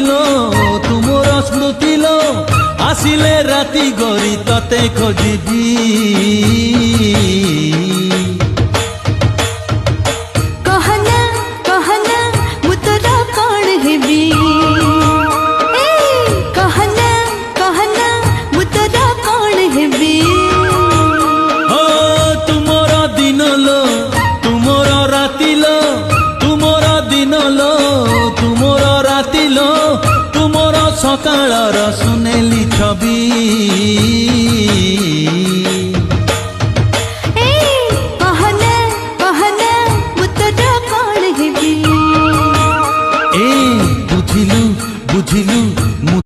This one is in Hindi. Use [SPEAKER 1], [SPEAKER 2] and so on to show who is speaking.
[SPEAKER 1] लो तुमर स्मृति लो आसिले राति गरी तते खोजिबी
[SPEAKER 2] कहना कहना मु तोरा कौन हेबी कहना कहना मु तोरा कौन हेबी
[SPEAKER 1] हो तुमर दिन लो तुमर राति लो तुमर दिन लो तुमर राति लो तुमर सकाळर सुनेली छवि।